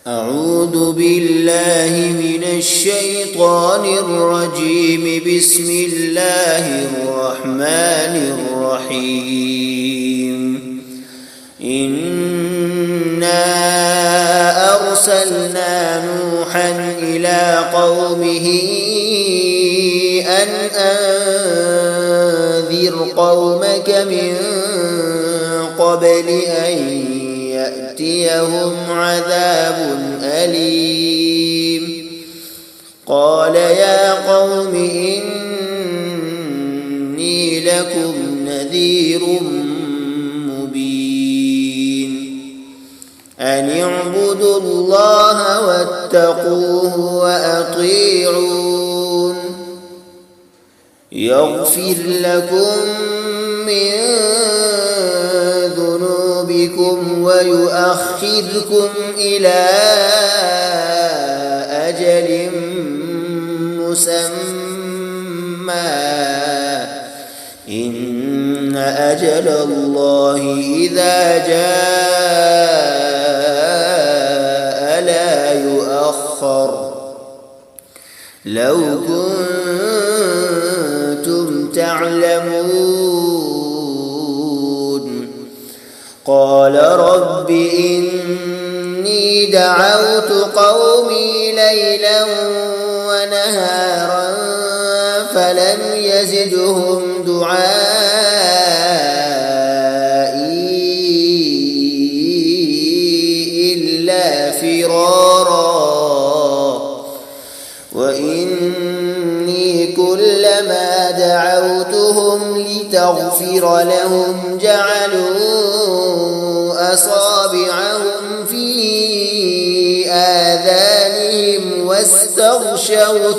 أعوذ بالله من الشيطان الرجيم. بسم الله الرحمن الرحيم. إنا أرسلنا نوحا إلى قومه أن أنذر قومك من قبل أن يأتيهم عذاب أليم. قال يا قوم إني لكم نذير مبين. أن اعبدوا الله واتقوه وأطيعون. يغفر لكم من ذنوبكم ويؤخركم إلى أجل مسمى. إن أجل الله إذا جاء لا يؤخر. لو كنتم تعلمون. قال رب إني دعوت قومي ليلا ونهارا فلم يزدهم دعائي إلا فرارا. وإني كلما دعوتهم لتغفر لهم جعلوا أصابعهم في آذانهم واستغشوا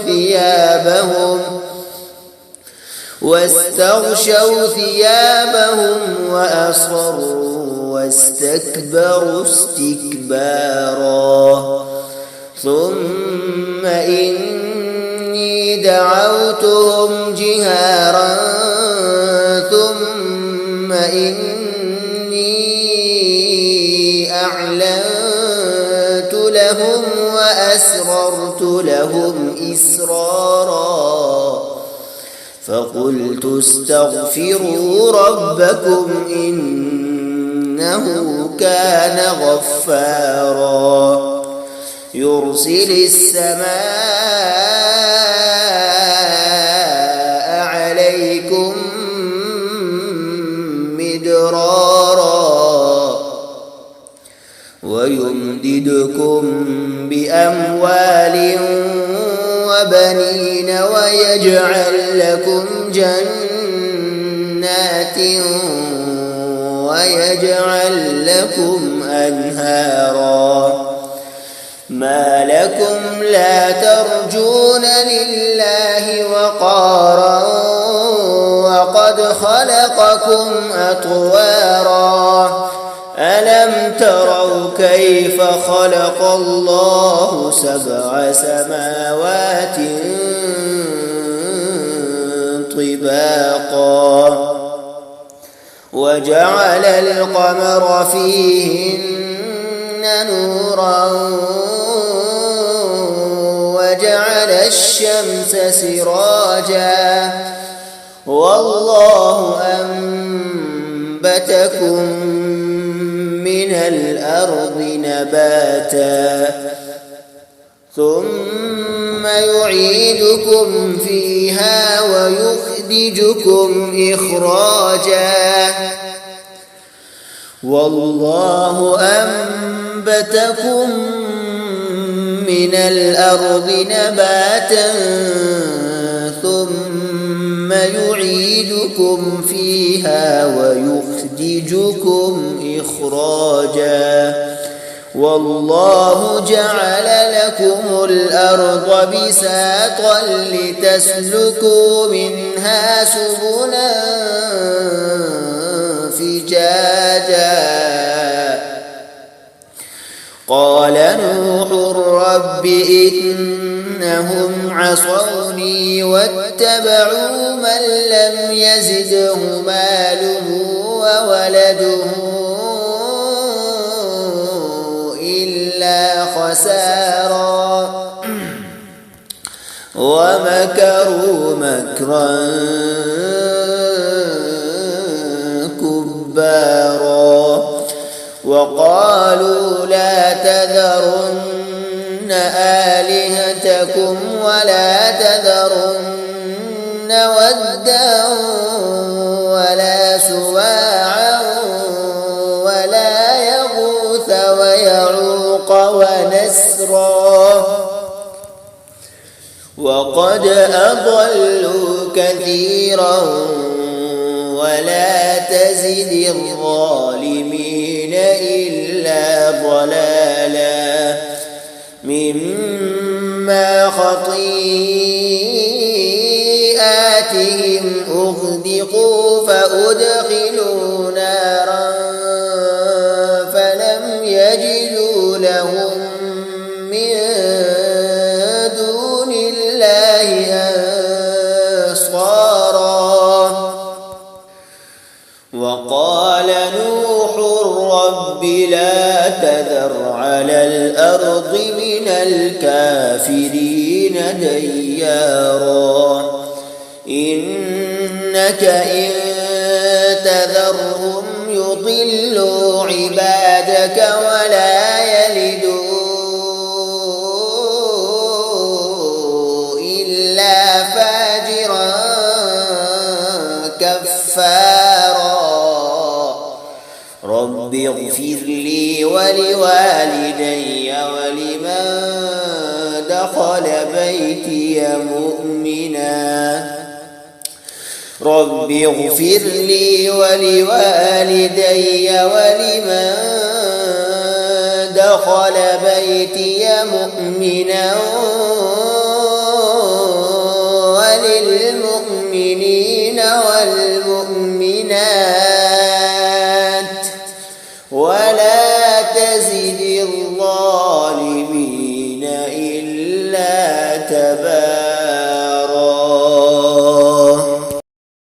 ثيابهم وأصروا واستكبروا استكبارا. ثم إني دعوتهم جهارا ثم إني أعلنت لهم وأسررت لهم إسرارا. فقلت استغفروا ربكم إنه كان غفارا. يرسل السماء عليكم مدرارا ويمددكم بأموال وبنين ويجعل لكم جنات ويجعل لكم أنهارا. ما لكم لا ترجون لله وقارا وقد خلقكم أطوارا. ألم تروا كيف خلق الله 7 سماوات طباقا وجعل القمر فيهن نورا وجعل الشمس سراجا. والله أنبتكم من الأرض نباتا ثم يعيدكم فيها ويخرجكم إخراجا. والله أنبتكم من الأرض نباتا ثم يعيدكم فيها ويخرجكم إخراجا. والله جعل لكم الأرض بساطا لتسلكوا منها سبلا فجاجا. قال نوح رب إنهم عصوني واتبعوا من لم يزده ماله وولده إلا خسارا ومكروا مكرا كبارا وقالوا لا تذرن آلهتكم ولا تذرن ودا ولا سواعا ولا يغوث ويعوق ونسرا وقد أضلوا كثيرا ولا تزد الظالمين إلا ضلالا مما خطيئاتهم أغرقوا فأدخلوا نارا فلم يجدوا لهم من دون الله أنصارا وقال نوح رب لا تذر على الأرض من الكافرين ديارا إنك إن تذرهم يضلوا عبادك ولا يلدوا إلا فاجرا كفارا رب اغفر لي ولوالدي ولمن دخل بيتي مؤمنا رب اغفر لي ولوالدي ولمن دخل بيتي مؤمنا وللمؤمنين والمؤمنات ولا تزد الظالمين إلا تبارا.